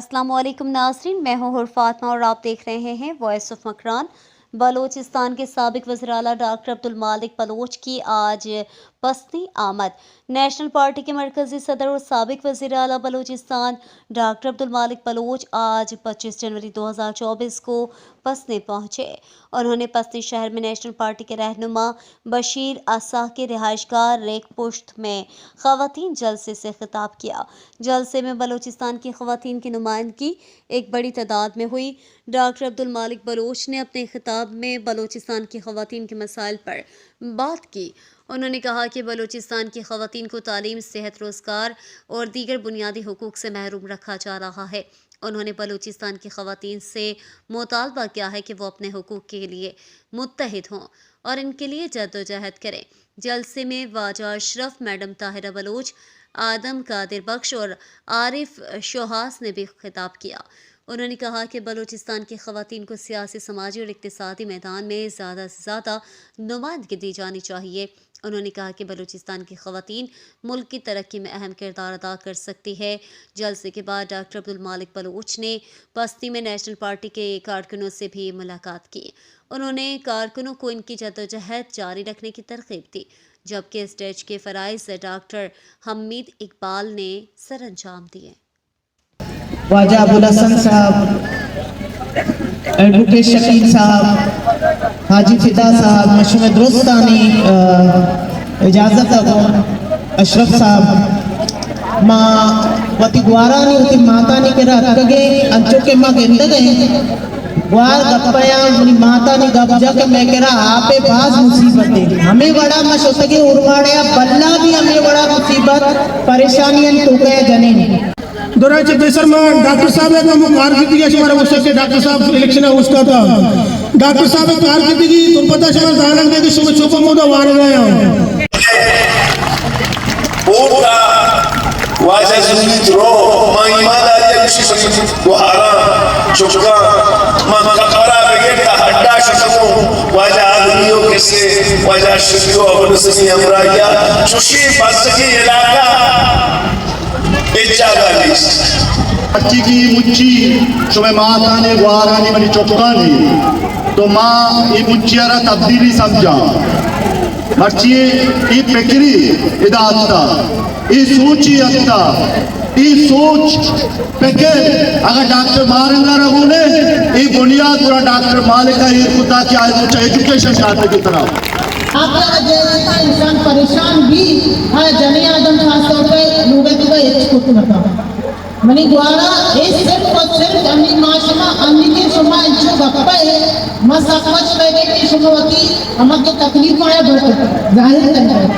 अस्सलाम वालेकुम नाज़रीन, मैं हूँ फातिमा और आप देख रहे हैं वॉइस ऑफ मकरान। बलूचिस्तान के साबिक वज़ीर-ए-आला डॉक्टर अब्दुल मालिक बलोच की आज पसती आमद। नेशनल पार्टी के मरकज़ी सदर और साबिक वज़ीर-ए-आला बलूचिस्तान डॉक्टर अब्दुल मालिक बलोच आज 25 जनवरी 2024 को पसती पहुँचे। उन्होंने पसती शहर में नेशनल पार्टी के रहनुमा बशीर असाह के रिहाइशगाह रेक पुश्त में ख़वातीन जलसे से खिताब किया। जलसे में बलूचिस्तान की ख़वातीन की नुमाइंदगी एक बड़ी तादाद में हुई। डॉक्टर अब्दुल मालिक बलोच ने अपने खिताब में बलूचिस्तान की ख़वातीन के मसाइल पर बात की। उन्होंने कहा कि बलूचिस्तान की ख़वातीन को तालीम, सेहत, रोज़गार और दीगर बुनियादी हुकूक से महरूम रखा जा रहा है। उन्होंने बलूचिस्तान की ख़वातीन से मुतालबा किया है कि वो अपने हुकूक के लिए मुत्तहिद हों और इनके लिए जद्दोजहद करें। जलसे में वाजा अशरफ, मैडम ताहिरा बलोच, आदम कादिर बख्श और आरिफ शोहास ने भी खिताब किया। उन्होंने कहा कि बलूचिस्तान की ख़वातीन को सियासी, समाजी और इक़्तिसादी मैदान में ज़्यादा से ज़्यादा नुमाइंदगी दी जानी चाहिए। उन्होंने कहा कि बलूचिस्तान की ख़वातीन मुल्क की तरक्की में अहम किरदार अदा कर सकती है। जलसे के बाद डॉक्टर अब्दुल मालिक बलोच ने पस्ती में नेशनल पार्टी के कारकुनों से भी मुलाकात की। उन्होंने कारकुनों को इनकी जद्दोजहद जारी रखने की तरग़ीब दी, जबकि स्टेज के फ़राइज़ डॉक्टर हमीद इकबाल ने सर अंजाम दिए। ख्वाजा अबुल हसन साहब, एडवोकेट शकील साहब, हाजी फिदा साहब, मशहूर दुरुस्तानी इजाज़त अशरफ साहब माँ वती ग्वारानी उती मातानी के रखगे अंचो के माँ गेंद गए ग्वार गप्पया मुनी मातानी गप जाके मैं कह रहा आपे बाज मुसीबत है हमें बड़ा मशोतगे उड़वाड़या बल्ला भी हमें बड़ा मुसीबत परेशानियां तो गए जने दोराचे बेसरमान डॉक्टर साहब का कारकिर्दगी हमारा वो सबसे डॉक्टर साहब इलेक्शन है उसका था डॉक्टर साहब की कारकिर्दगी तुम पता चला दालन दे के सुबह चुप मुदा वार गया पूरा वाजा जिंदगी रो मां ईमानदारी की सुनी गुहारा चुका मां ककरा बेटा हड्डा शसमो वाजा आदमियों के से वाजा शियो और सनी अमराया चुशी बस की इलाका अच्छी की मुच्ची सुबह माँ ताने गुआरानी मनी चौकानी तो माँ ये मुच्चियारा तब्दीली समझा मर्ची ये पेकरी इदाता ये सोची अत्ता ये सोच पेके अगर डॉक्टर मारेंगा रघुने ये बुनियाद पूरा डॉक्टर मालिक का ये खुदा की आज एजुकेशन चाहते की तरह आपका जैसा इंसान परेशान भी है जने आदम खास तौर पे लोगे तो एक कुछ बताओ मनी द्वारा इस सिर्फ और सिर्फ अम्मी माशमा अम्मी के शुमा इंचो गप्पे मसकमच पैके की शुमावती अमक के तकलीफ आया बढ़ जाहिर करता है